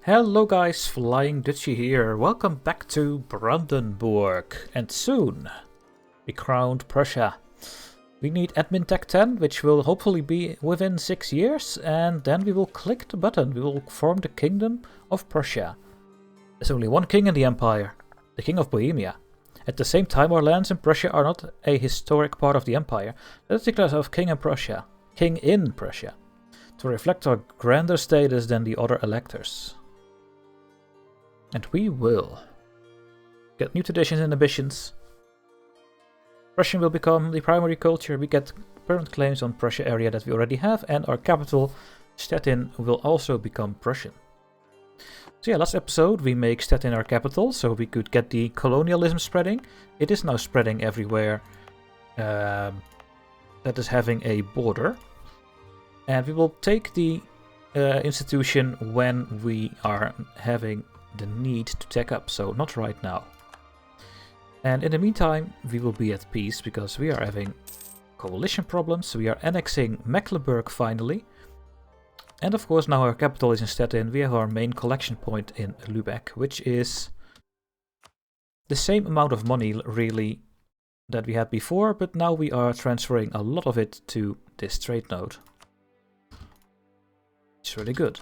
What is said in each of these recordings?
Hello guys, Flying Dutchie here. Welcome back to Brandenburg. And soon, we crowned Prussia. We need Admin Tech 10, which will hopefully be within 6 years. And then we will click the button. We will form the Kingdom of Prussia. There's only one king in the empire, the King of Bohemia. At the same time, our lands in Prussia are not a historic part of the empire. Let's declare ourselves King in Prussia. King in Prussia. To reflect our grander status than the other electors. And we will get new traditions and ambitions. Prussian will become the primary culture. We get permanent claims on Prussia area that we already have, and our capital, Stettin, will also become Prussian. So yeah, last episode we make Stettin our capital, so we could get the colonialism spreading. It is now spreading everywhere that is having a border. And we will take the institution when we are having the need to tech up, so not right now. And in the meantime, we will be at peace because we are having coalition problems. We are annexing Mecklenburg finally. And of course, now our capital is in Stettin. We have our main collection point in Lübeck, which is the same amount of money really that we had before, but now we are transferring a lot of it to this trade node. It's really good.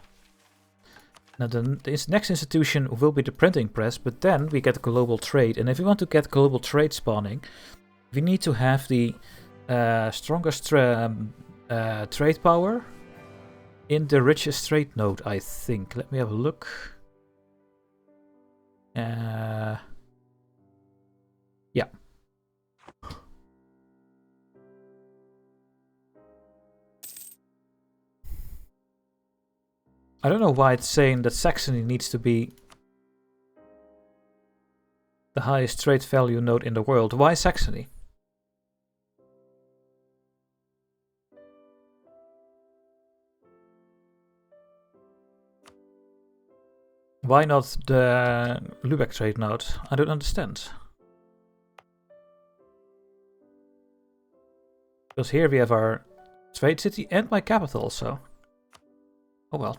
Now the next institution will be the printing press, but then we get global trade. And if we want to get global trade spawning, we need to have the strongest trade power in the richest trade node, I think. Let me have a look. Yeah. I don't know why it's saying that Saxony needs to be the highest trade value node in the world. Why Saxony? Why not the Lübeck trade node? I don't understand. Because here we have our trade city and my capital also. Oh well.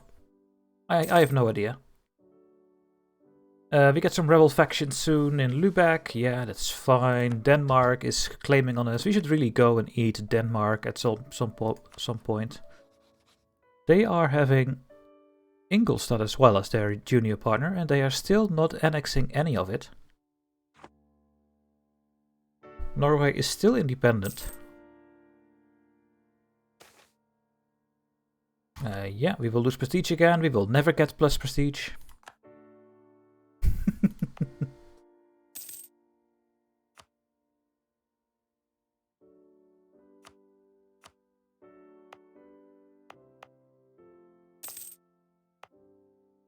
I have no idea. We get some rebel factions soon in Lübeck. Yeah, that's fine. Denmark is claiming on us. We should really go and eat Denmark at some point. They are having Ingolstadt as well as their junior partner, and they are still not annexing any of it. Norway is still independent. Yeah, we will lose prestige again. We will never get plus prestige.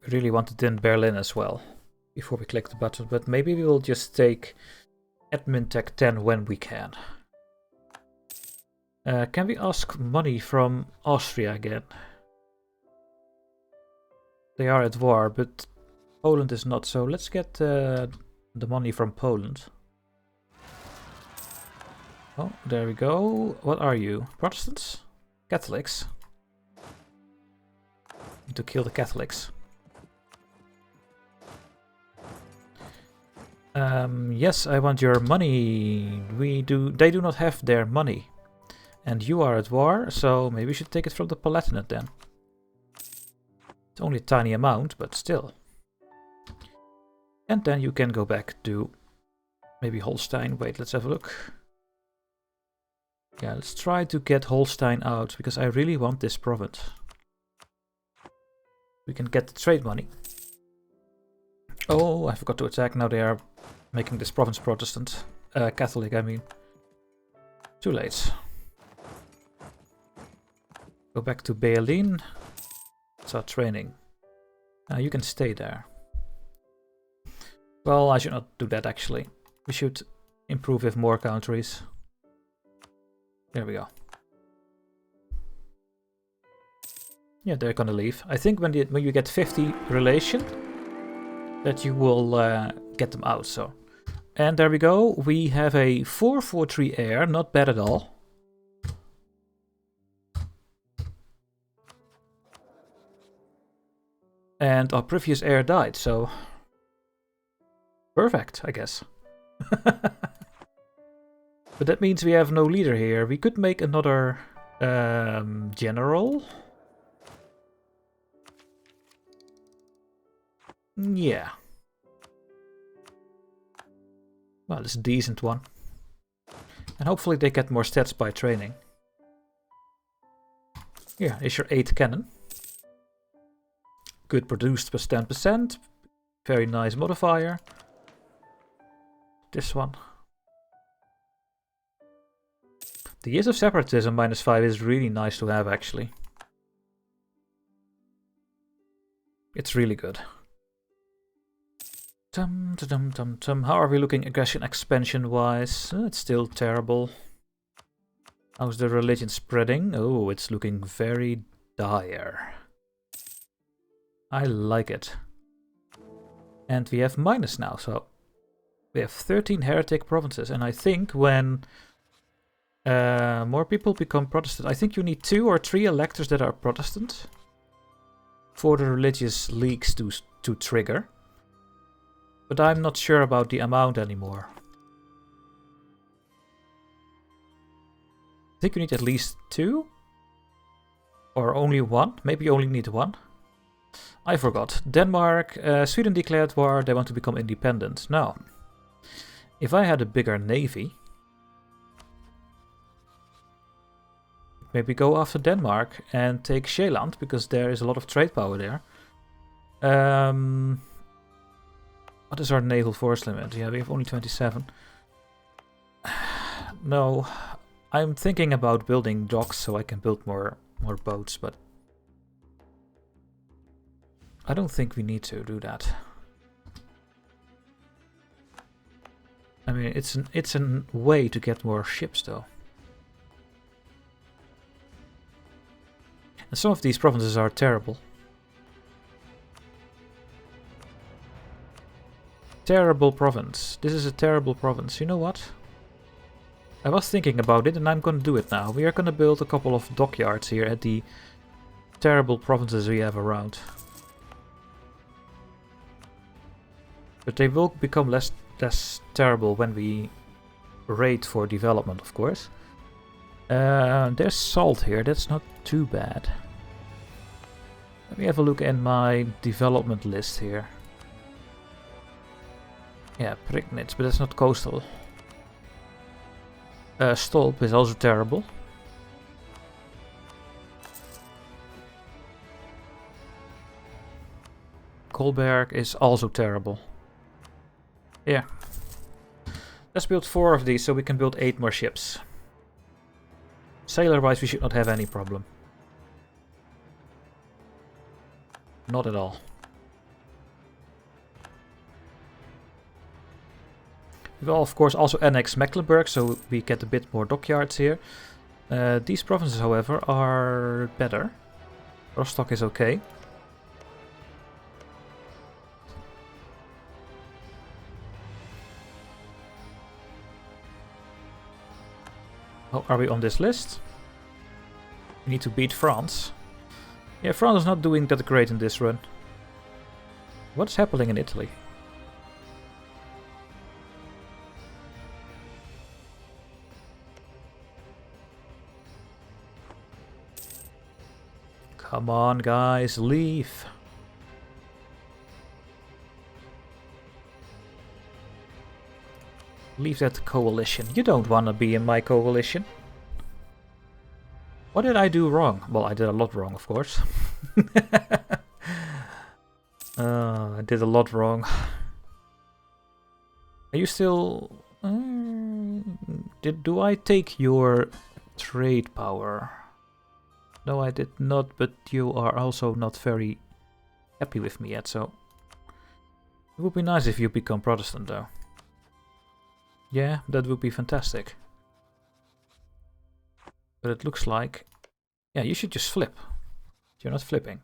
We really want it in Berlin as well before we click the button, but maybe we will just take Admin Tech 10 when we can. Can we ask money from Austria again? They are at war, but Poland is not, so let's get the money from Poland. Oh, there we go. What are you? Protestants? Catholics? Need to kill the Catholics. Yes, I want your money. They do not have their money. And you are at war, so maybe we should take it from the Palatinate then. It's only a tiny amount, but still. And then you can go back to maybe Holstein. Wait, let's have a look. Yeah, let's try to get Holstein out, because I really want this province. We can get the trade money. Oh, I forgot to attack. Now they are making this province Protestant. Catholic, I mean. Too late. Go back to Berlin. Start training. You can stay there. Well, I should not do that actually. We should improve with more countries. There we go. Yeah, they're gonna leave. I think when you get 50 relation, that you will get them out. So, and there we go. We have a 443 air, not bad at all. And our previous heir died, so... Perfect, I guess. But that means we have no leader here. We could make another general. Yeah. Well, it's a decent one. And hopefully they get more stats by training. Here is your 8 cannon. Good produced plus 10%. Very nice modifier. This one. The Years of Separatism -5 is really nice to have, actually. It's really good. How are we looking aggression expansion wise? It's still terrible. How's the religion spreading? Oh, it's looking very dire. I like it. And we have minus now, so we have 13 heretic provinces. And I think when more people become Protestant, I think you need 2 or 3 electors that are Protestant for the religious leagues to trigger. But I'm not sure about the amount anymore. I think you need at least 2? Or only 1? Maybe you only need 1? I forgot. Denmark, Sweden declared war, they want to become independent. Now, if I had a bigger navy, maybe go after Denmark and take Zeeland, because there is a lot of trade power there. What is our naval force limit? Yeah, we have only 27. No, I'm thinking about building docks so I can build more boats, but I don't think we need to do that. I mean, it's a way to get more ships, though. And some of these provinces are terrible. Terrible province. This is a terrible province. You know what? I was thinking about it and I'm gonna do it now. We are gonna build a couple of dockyards here at the terrible provinces we have around. But they will become less terrible when we raid for development, of course. There's salt here, that's not too bad. Let me have a look at my development list here. Yeah, Prignitz, but that's not coastal. Stolp is also terrible. Kolberg is also terrible. Yeah. Let's build 4 of these so we can build 8 more ships. Sailor-wise, we should not have any problem. Not at all. We will, of course, also annex Mecklenburg, so we get a bit more dockyards here. These provinces, however, are better. Rostock is okay. How are we on this list? We need to beat France. Yeah, France is not doing that great in this run. What's happening in Italy? Come on, guys, leave. Leave that coalition. You don't want to be in my coalition. What did I do wrong? Well, I did a lot wrong, of course. I did a lot wrong. Are you still... do I take your trade power? No, I did not, but you are also not very happy with me yet, so... It would be nice if you become Protestant, though. Yeah, that would be fantastic. But it looks like... Yeah, you should just flip. You're not flipping.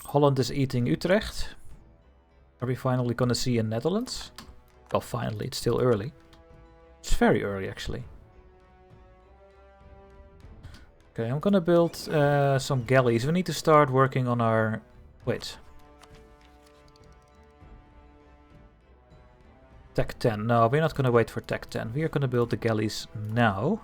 Holland is eating Utrecht. Are we finally gonna see a Netherlands? Well, finally, it's still early. It's very early, actually. Okay, I'm gonna build some galleys. We need to start working on our... Wait. Tech 10. No, we're not gonna wait for Tech 10. We are gonna build the galleys now.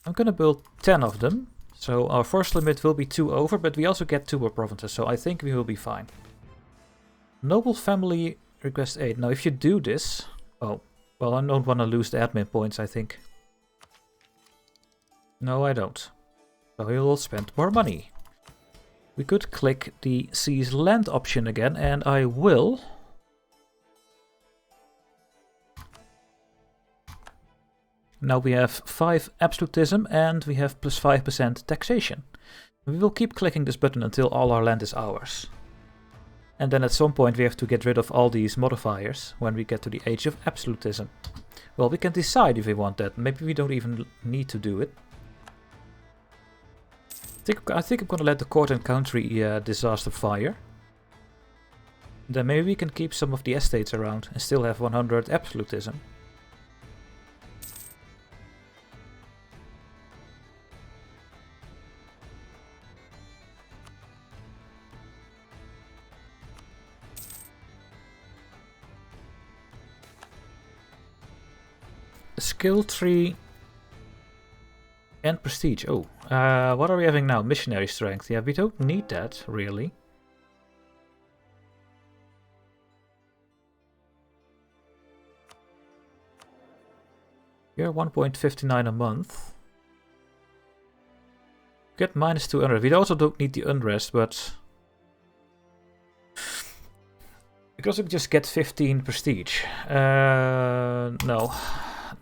I'm gonna build 10 of them. So our force limit will be 2 over, but we also get 2 more provinces, so I think we will be fine. Noble family request 8. Now if you do this... Oh, well, I don't want to lose the admin points, I think. No, I don't. So we will spend more money. We could click the seize land option again, and I will. Now we have 5 absolutism and we have plus 5% taxation. We will keep clicking this button until all our land is ours. And then at some point we have to get rid of all these modifiers when we get to the age of absolutism. Well, we can decide if we want that. Maybe we don't even need to do it. I think I'm gonna let the court and country disaster fire. Then maybe we can keep some of the estates around and still have 100 absolutism. Skill tree and prestige. Oh, what are we having now? Missionary strength. Yeah, we don't need that, really. You're 1.59 a month. Get minus 200. We also don't need the unrest, but... because we just get 15 prestige. No.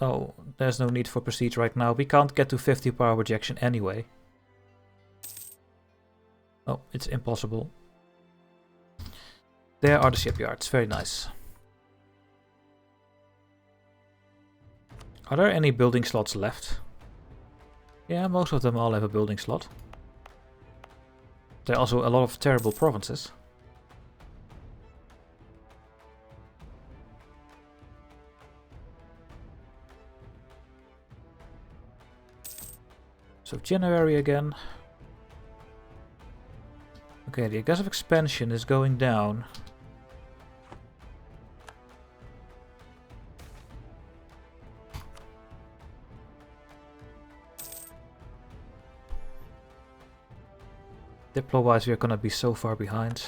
No, there's no need for prestige right now. We can't get to 50 power rejection anyway. Oh, it's impossible. There are the shipyards. Very nice. Are there any building slots left? Yeah, most of them all have a building slot. There are also a lot of terrible provinces. So January again. Okay, the aggressive expansion is going down. Diplo-wise, we are gonna be so far behind.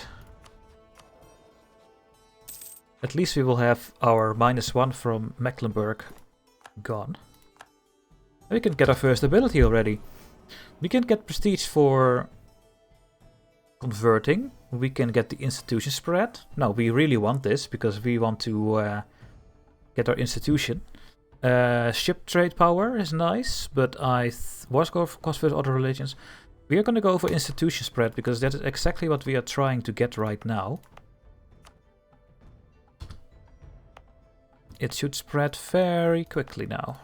At least we will have our -1 from Mecklenburg gone. We can get our first ability already. We can get prestige for converting. We can get the institution spread. No, we really want this because we want to get our institution. Ship trade power is nice, but I was going for cost versus other religions. We are going to go for institution spread because that is exactly what we are trying to get right now. It should spread very quickly now.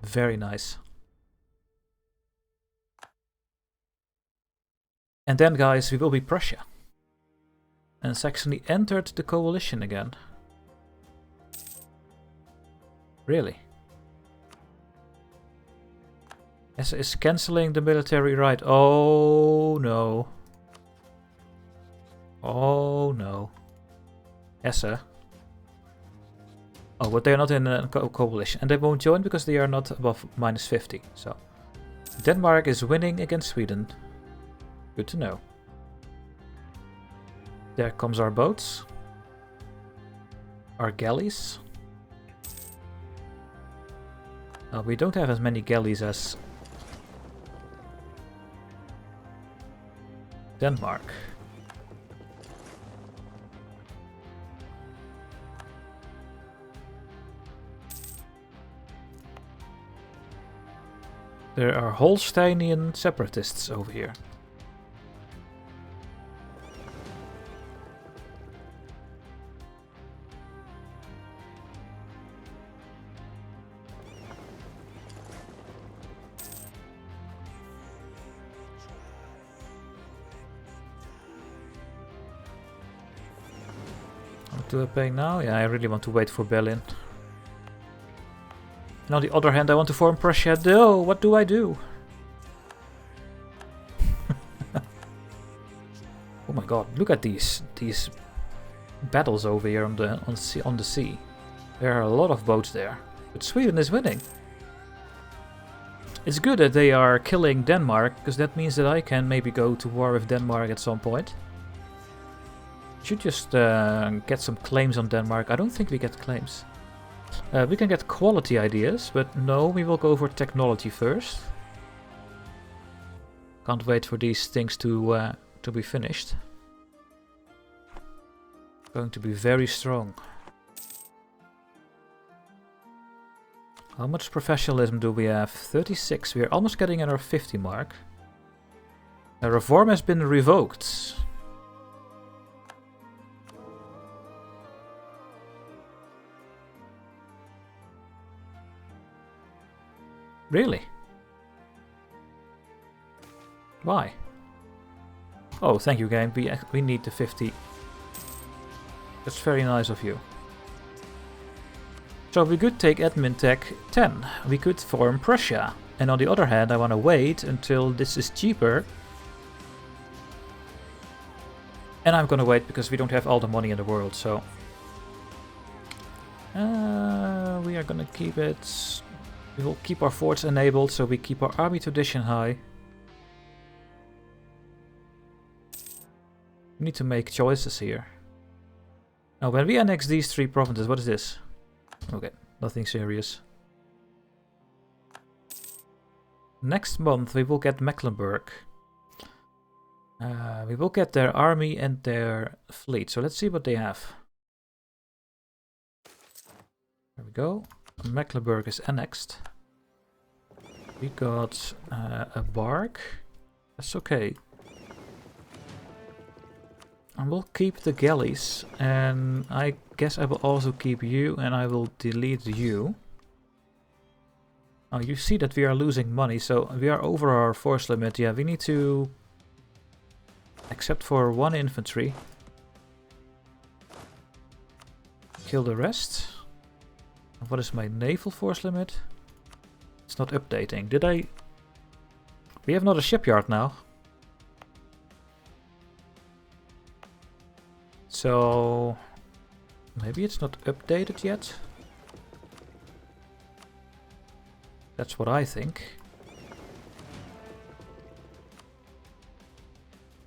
Very nice. And then, guys, we will be Prussia. And Saxony entered the coalition again. Really? Hesse is cancelling the military right. Oh no. Oh no. Hesse. Oh, but they are not in a coalition. And they won't join because they are not above -50. So Denmark is winning against Sweden. Good to know. There comes our boats. Our galleys. We don't have as many galleys as Denmark. There are Holsteinian separatists over here. do I pay now? Yeah, I really want to wait for Berlin. And on the other hand, I want to form Prussia. No, what do I do? Oh my god, look at these battles over here on the sea. There are a lot of boats there. But Sweden is winning. It's good that they are killing Denmark, because that means that I can maybe go to war with Denmark at some point. Should just get some claims on Denmark. I don't think we get claims. We can get quality ideas, but no, we will go for technology first. Can't wait for these things to be finished. Going to be very strong. How much professionalism do we have? 36. We are almost getting at our 50 mark. The reform has been revoked. Really? Why? Oh, thank you, game. We need the 50. That's very nice of you. So we could take admin tech 10. We could form Prussia. And on the other hand, I want to wait until this is cheaper. And I'm gonna wait because we don't have all the money in the world, so... we are gonna keep it... We will keep our forts enabled, so we keep our army tradition high. We need to make choices here. Now, when we annex these 3 provinces, what is this? Okay, nothing serious. Next month we will get Mecklenburg. We will get their army and their fleet, so let's see what they have. There we go. Mecklenburg is annexed. We got a bark. That's okay. And we'll keep the galleys, and I guess I will also keep you, and I will delete you. Oh, you see that we are losing money, so we are over our force limit. Yeah, we need to... Except for 1 infantry. Kill the rest. What is my naval force limit? It's not updating. Did I... We have not a shipyard now. So... Maybe it's not updated yet? That's what I think.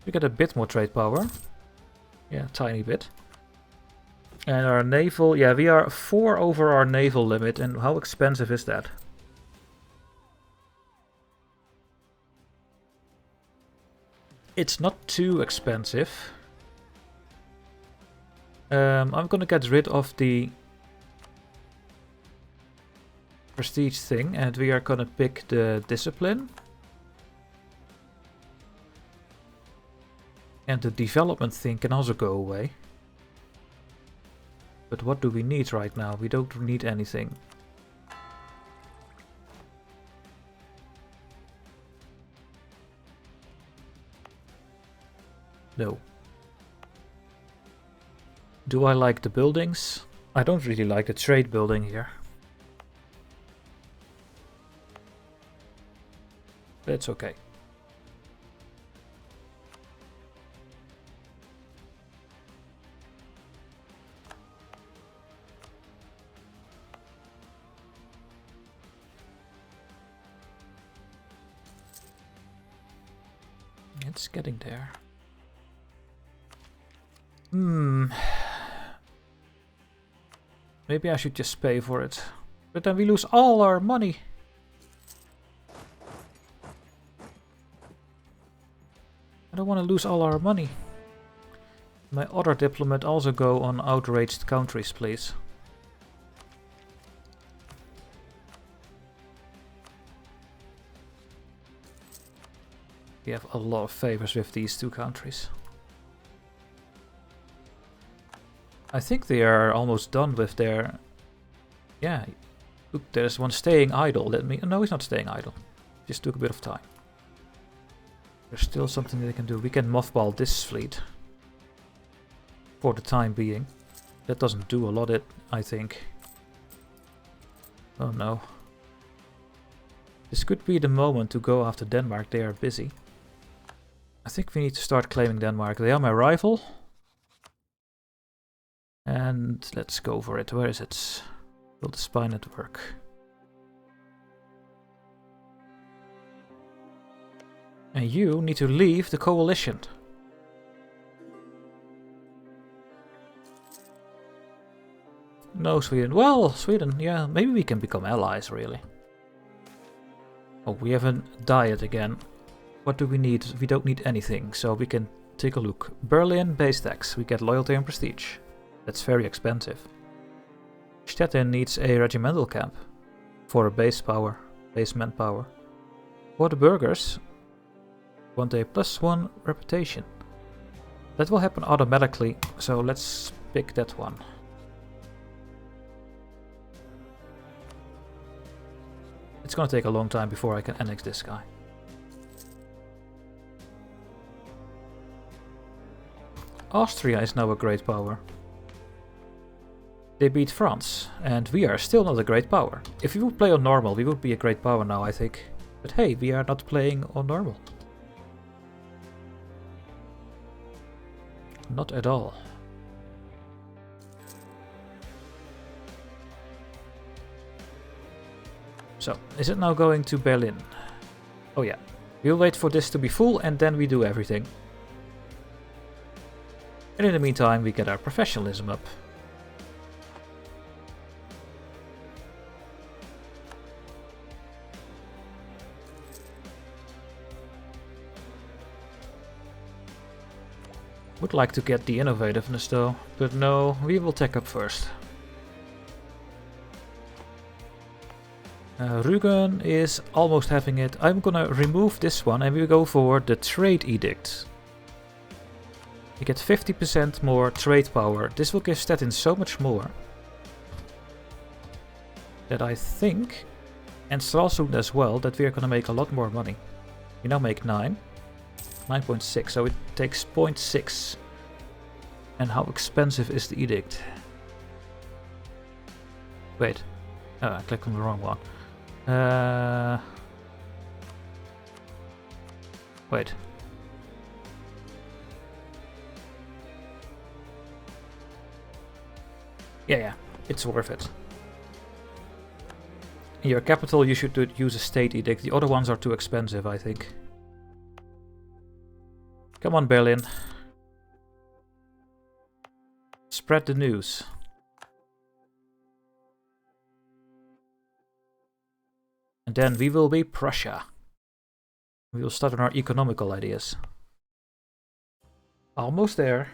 We get a bit more trade power. Yeah, tiny bit. And our naval... Yeah, we are 4 over our naval limit. And how expensive is that? It's not too expensive. I'm gonna get rid of the prestige thing, and we are gonna pick the discipline. And the development thing can also go away. But what do we need right now? We don't need anything. No. Do I like the buildings? I don't really like the trade building here. But it's okay. It's getting there. Maybe I should just pay for it. But then we lose all our money. I don't want to lose all our money. My other diplomat also go on outraged countries, please. We have a lot of favors with these 2 countries. I think they are almost done with their... Yeah, look, there's one staying idle. Let me... No, he's not staying idle. Just took a bit of time. There's still something that they can do. We can mothball this fleet. For the time being. That doesn't do a lot, I think. Oh no. This could be the moment to go after Denmark. They are busy. I think we need to start claiming Denmark. They are my rival. And let's go for it. Where is it? Build a spy network. And you need to leave the coalition. No, Sweden. Well, Sweden, yeah, maybe we can become allies, really. Oh, we have a diet again. What do we need? We don't need anything, so we can take a look. Berlin, base tax. We get loyalty and prestige. That's very expensive. Stettin needs a regimental camp for a base power, base manpower. For the burghers, want a +1 reputation. That will happen automatically, so let's pick that one. It's gonna take a long time before I can annex this guy. Austria is now a great power. They beat France, and we are still not a great power. If we would play on normal, we would be a great power now, I think. But hey, we are not playing on normal. Not at all. So, is it now going to Berlin? Oh yeah. We'll wait for this to be full and then we do everything. And in the meantime, we get our professionalism up. Would like to get the innovativeness though, but no, we will tech up first. Rügen is almost having it. I'm gonna remove this one and we go for the trade edict. We get 50% more trade power. This will give Stettin so much more that I think, and Stralsund as well, that we are gonna make a lot more money. We now make 9.6, so it takes 0.6. And how expensive is the edict? Wait, I clicked on the wrong one. Wait. Yeah, it's worth it. In your capital, you should use a state edict. The other ones are too expensive, I think. Come on, Berlin. Spread the news. And then we will be Prussia. We will start on our economical ideas. Almost there.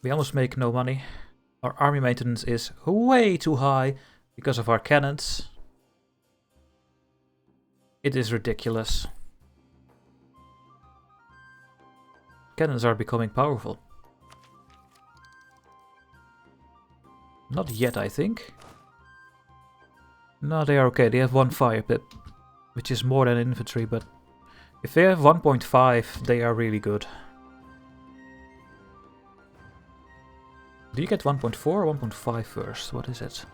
We almost make no money. Our army maintenance is way too high because of our cannons. It is ridiculous. Cannons are becoming powerful. Not yet, I think. No, they are okay. They have 1 fire pip, which is more than infantry, but if they have 1.5, they are really good. Do you get 1.4 or 1.5 first? What is it?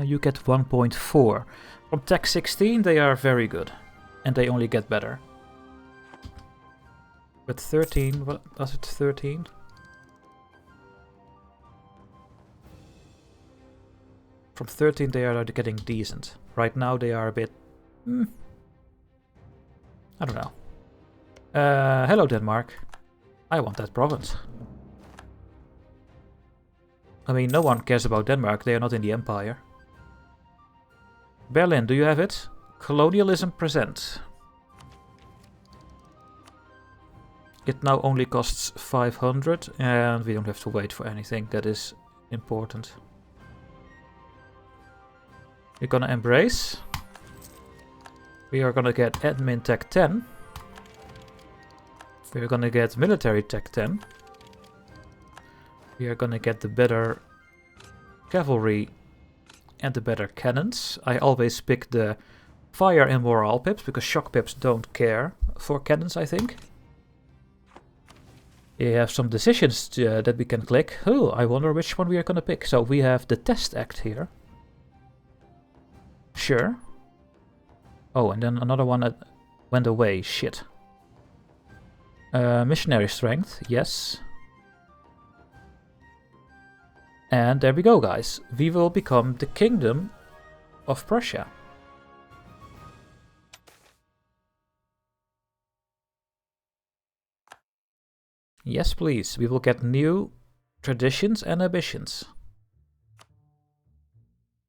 You get 1.4. From Tech 16 they are very good. And they only get better. But 13, what was it, 13? From 13 they are getting decent. Right now they are a bit... I don't know. Hello Denmark. I want that province. I mean, no one cares about Denmark, they are not in the Empire. Berlin, do you have it? Colonialism present. It now only costs 500 and we don't have to wait for anything that is important. We're gonna embrace. We are gonna get admin tech 10. We're gonna get military tech 10. We are gonna get the better cavalry and the better cannons. I always pick the fire and morale pips because shock pips don't care for cannons, I think. You have some decisions that we can click. Oh, I wonder which one we are gonna pick. So we have the Test Act here. Sure. Oh, and then another one that went away. Shit. Missionary strength. Yes. And there we go, guys. We will become the Kingdom of Prussia. Yes, please. We will get new traditions and ambitions.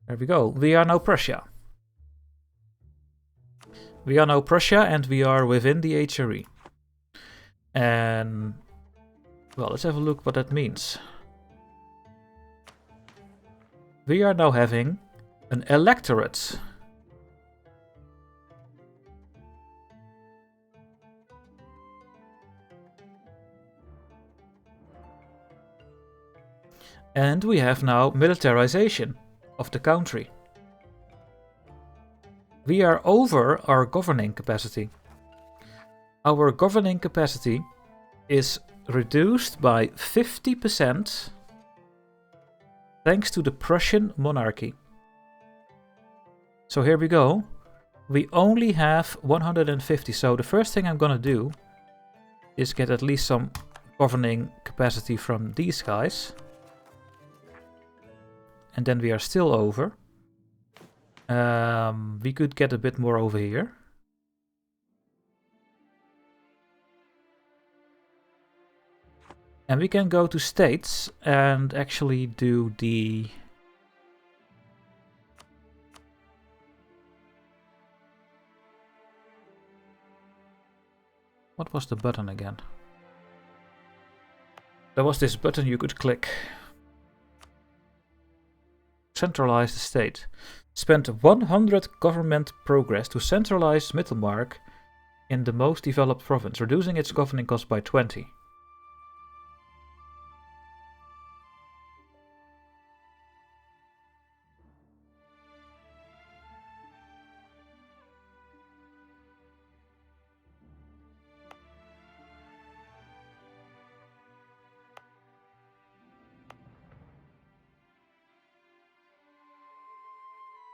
There we go. We are now Prussia. We are now Prussia and we are within the HRE. And, well, let's have a look what that means. We are now having an electorate. And we have now militarization of the country. We are over our governing capacity. Our governing capacity is reduced by 50% thanks to the Prussian monarchy. So here we go. We only have 150. So the first thing I'm gonna do is get at least some governing capacity from these guys. And then we are still over. We could get a bit more over here. And we can go to states and actually do the... What was the button again? There was this button you could click. Centralize the state. Spend 100 government progress to centralize Mittelmark in the most developed province, reducing its governing cost by 20.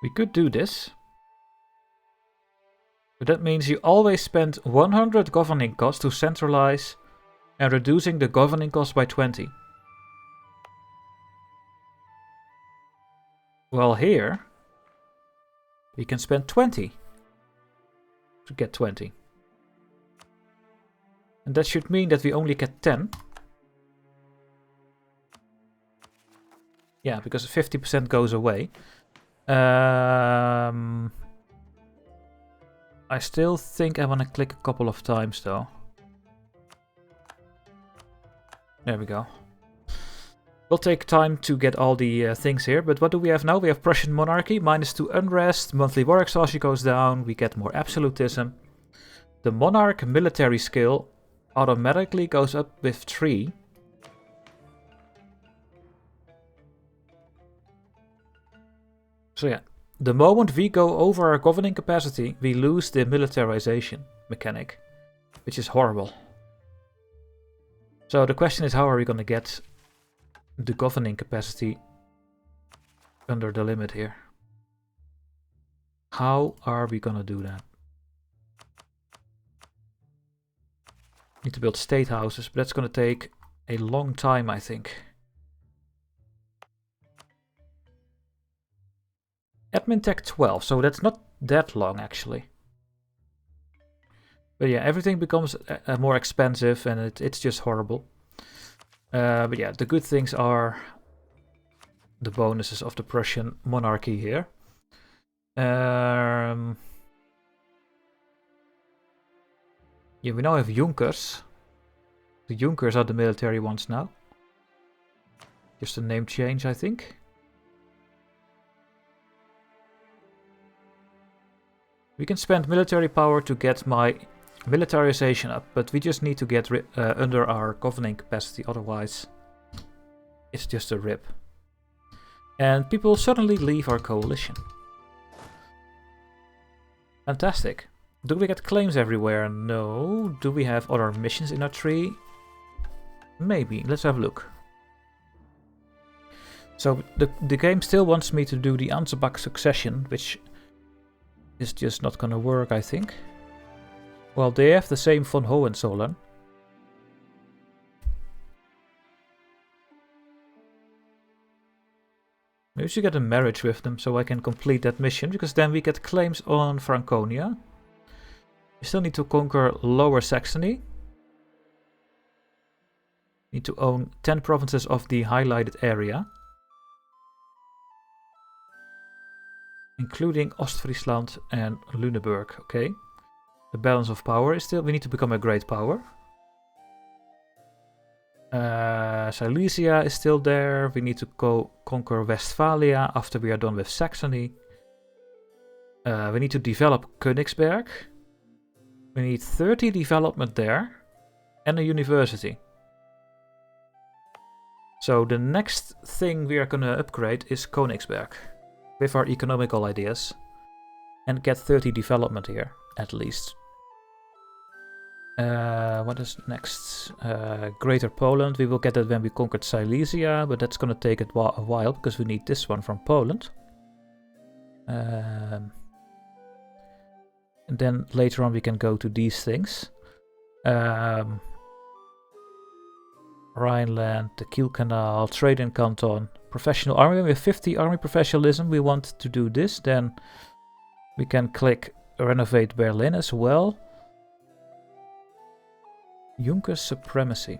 We could do this. But that means you always spend 100 governing costs to centralize and reducing the governing cost by 20. Well, here we can spend 20 to get 20. And that should mean that we only get 10. Yeah, because 50% goes away. I still think I want to click a couple of times though. There we go. Will take time to get all the things here, but what do we have now? We have Prussian monarchy, -2 unrest, monthly war exhaustion goes down, we get more absolutism. The monarch military skill automatically goes up with 3. So yeah, the moment we go over our governing capacity, we lose the militarization mechanic, which is horrible. So the question is, how are we going to get the governing capacity under the limit here? How are we going to do that? Need to build state houses, but that's going to take a long time, I think. Admin tech 12, so that's not that long actually. But yeah, everything becomes more expensive and it's just horrible. But yeah, the good things are the bonuses of the Prussian monarchy here. Yeah, we now have Junkers. The Junkers are the military ones now. Just a name change, I think. We can spend military power to get my militarization up, but we just need to get under our governing capacity, otherwise it's just a rip. And people suddenly leave our coalition. Fantastic. Do we get claims everywhere? No. Do we have other missions in our tree? Maybe. Let's have a look. So the game still wants me to do the Ansbach succession, which is just not gonna work, I think. Well, they have the same von Hohenzollern. Maybe we should get a marriage with them so I can complete that mission, because then we get claims on Franconia. We still need to conquer Lower Saxony. Need to own 10 provinces of the highlighted area, including Ostfriesland and Lüneburg. Okay. The balance of power is still... We need to become a great power. Silesia is still there. We need to go conquer Westphalia after we are done with Saxony. We need to develop Königsberg. We need 30 development there and a university. So the next thing we are going to upgrade is Königsberg with our economical ideas and get 30 development here at least. What is next? Greater Poland. We will get that when we conquered Silesia, but that's going to take a while because we need this one from Poland. And then later on we can go to these things. Rhineland, the Kiel Canal, Trade in Canton, Professional Army. We have 50 Army Professionalism. We want to do this. Then we can click Renovate Berlin as well. Junkers Supremacy.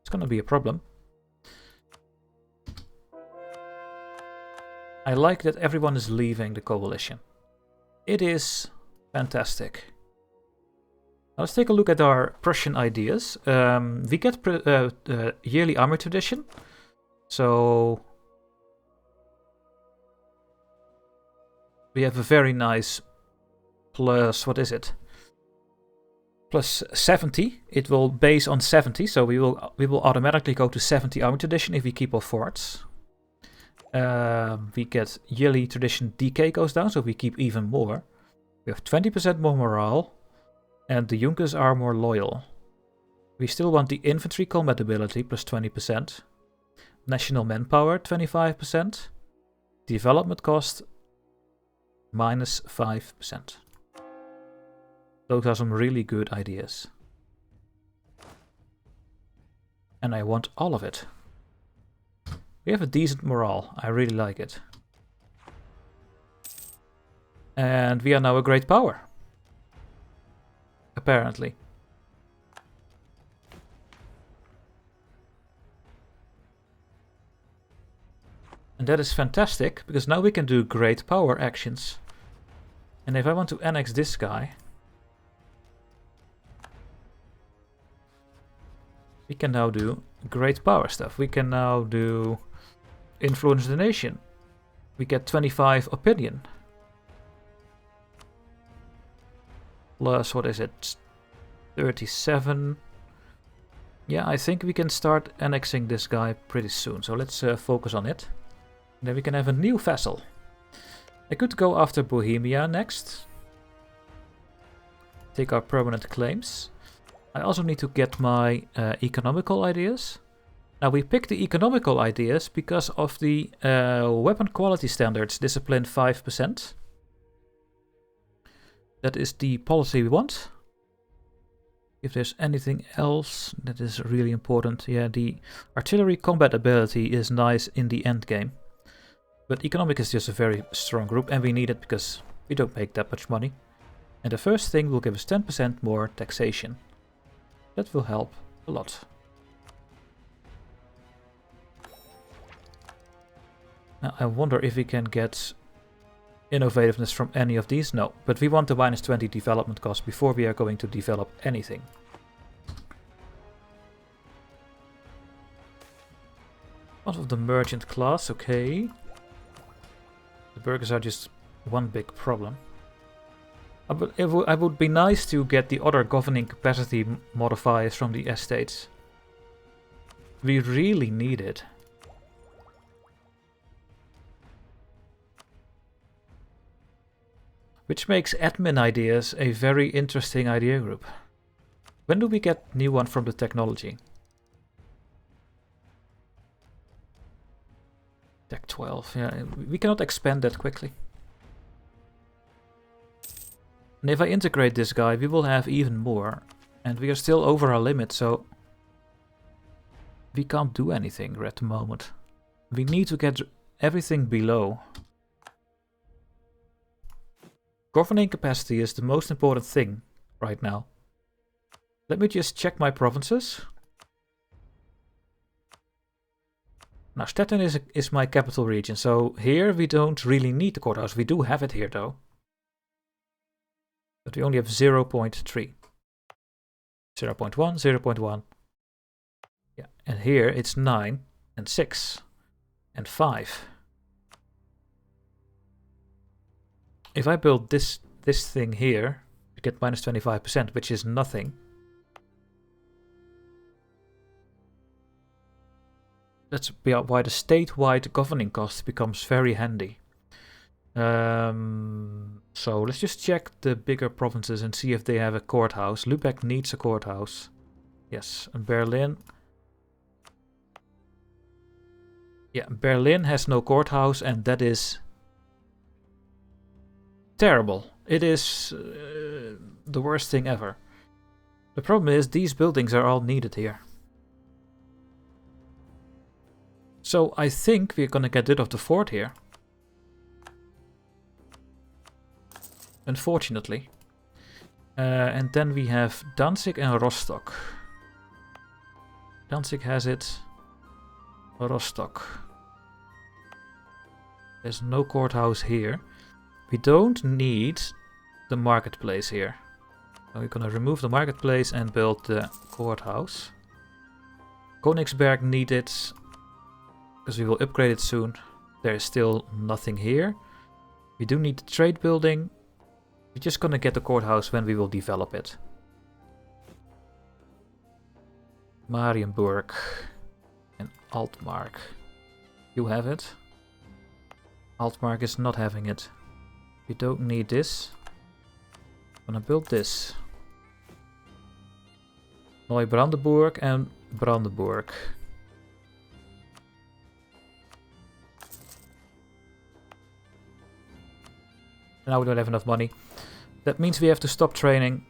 It's gonna be a problem. I like that everyone is leaving the coalition. It is fantastic. Now let's take a look at our Prussian ideas. We get yearly army tradition. So we have a very nice plus, what is it? Plus 70. It will base on 70, so we will automatically go to 70 army tradition if we keep our forts. We get yearly tradition decay goes down, so we keep even more. We have 20% more morale, and the Junkers are more loyal. We still want the infantry combat ability plus 20%. National manpower 25%. Development cost minus 5%. Those are some really good ideas. And I want all of it. We have a decent morale. I really like it. And we are now a great power. Apparently. And that is fantastic, because now we can do great power actions. And if I want to annex this guy, we can now do great power stuff. We can now do influence the nation. We get 25 opinion. Plus, what is it? 37. Yeah, I think we can start annexing this guy pretty soon. So let's focus on it. And then we can have a new vassal. I could go after Bohemia next. Take our permanent claims. I also need to get my economical ideas. Now we picked the economical ideas because of the weapon quality standards, discipline 5%. That is the policy we want. If there's anything else that is really important, yeah, the artillery combat ability is nice in the end game. But economic is just a very strong group, and we need it because we don't make that much money. And the first thing will give us 10% more taxation. That will help a lot. Now I wonder if we can get innovativeness from any of these. No, but we want the minus 20 development cost before we are going to develop anything. One of the merchant class, okay. The burghers are just one big problem. But it would be nice to get the other governing capacity modifiers from the estates. We really need it. Which makes admin ideas a very interesting idea group. When do we get new one from the technology? Tech 12, yeah, we cannot expand that quickly. And if I integrate this guy, we will have even more. And we are still over our limit, so we can't do anything at the moment. We need to get everything below. Governing capacity is the most important thing right now. Let me just check my provinces. Now, Stettin is my capital region, so here we don't really need the courthouse. We do have it here, though. But we only have 0.3. 0.1, 0.1. Yeah, and here it's 9 and 6 and 5. If I build this thing here, I get minus 25%, which is nothing. That's why the statewide governing cost becomes very handy. So let's just check the bigger provinces and see if they have a courthouse. Lübeck needs a courthouse. Yes, and Berlin. Yeah, Berlin has no courthouse, and that is terrible. It is the worst thing ever. The problem is these buildings are all needed here. So I think we're gonna get rid of the fort here. Unfortunately. And then we have Danzig and Rostock. Danzig has it. Rostock. There's no courthouse here. We don't need the marketplace here. So we're gonna remove the marketplace and build the courthouse. Königsberg needs it, because we will upgrade it soon. There is still nothing here. We do need the trade building. We're just gonna get the courthouse when we will develop it. Marienburg and Altmark. You have it. Altmark is not having it. We don't need this. I'm gonna build this. Neubrandenburg and Brandenburg. Now we don't have enough money. That means we have to stop training.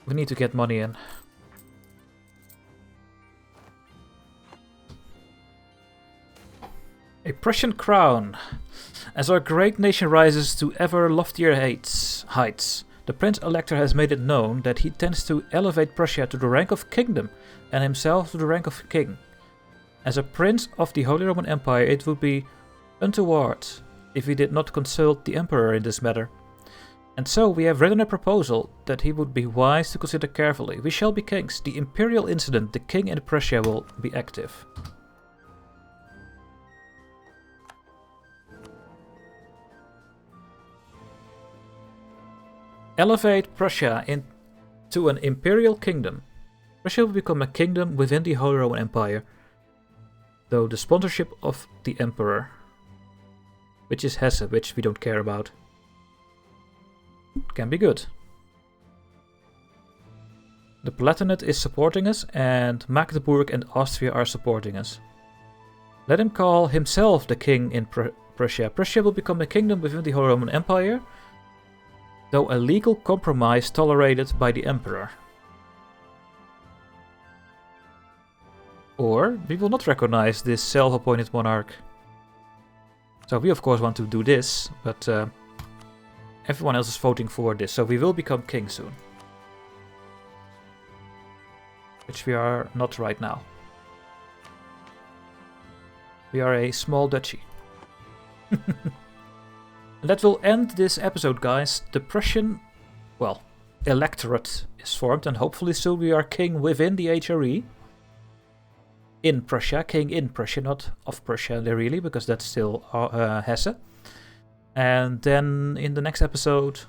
We need to get money in. A Prussian crown. As our great nation rises to ever loftier heights, the Prince Elector has made it known that he intends to elevate Prussia to the rank of kingdom and himself to the rank of king. As a prince of the Holy Roman Empire, it would be untoward if he did not consult the Emperor in this matter. And so we have written a proposal that he would be wise to consider carefully. We shall be kings. The imperial incident, the king in Prussia will be active. Elevate Prussia into an imperial kingdom. Prussia will become a kingdom within the Holy Roman Empire, though the sponsorship of the Emperor, which is Hesse, which we don't care about, can be good. The Palatinate is supporting us, and Magdeburg and Austria are supporting us. Let him call himself the king in Prussia. Prussia will become a kingdom within the Holy Roman Empire, though a legal compromise tolerated by the Emperor. Or we will not recognize this self-appointed monarch. So we of course want to do this, but everyone else is voting for this, so we will become king soon. Which we are not right now. We are a small duchy. And that will end this episode, guys. The Prussian, well, electorate is formed, and hopefully soon we are king within the HRE. In Prussia, king in Prussia, not of Prussia really, because that's still Hesse. And then in the next episode,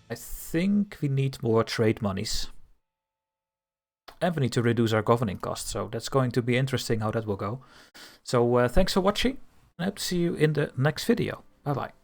I think we need more trade monies. And we need to reduce our governing costs, so that's going to be interesting how that will go. So thanks for watching, and I hope to see you in the next video. Bye bye.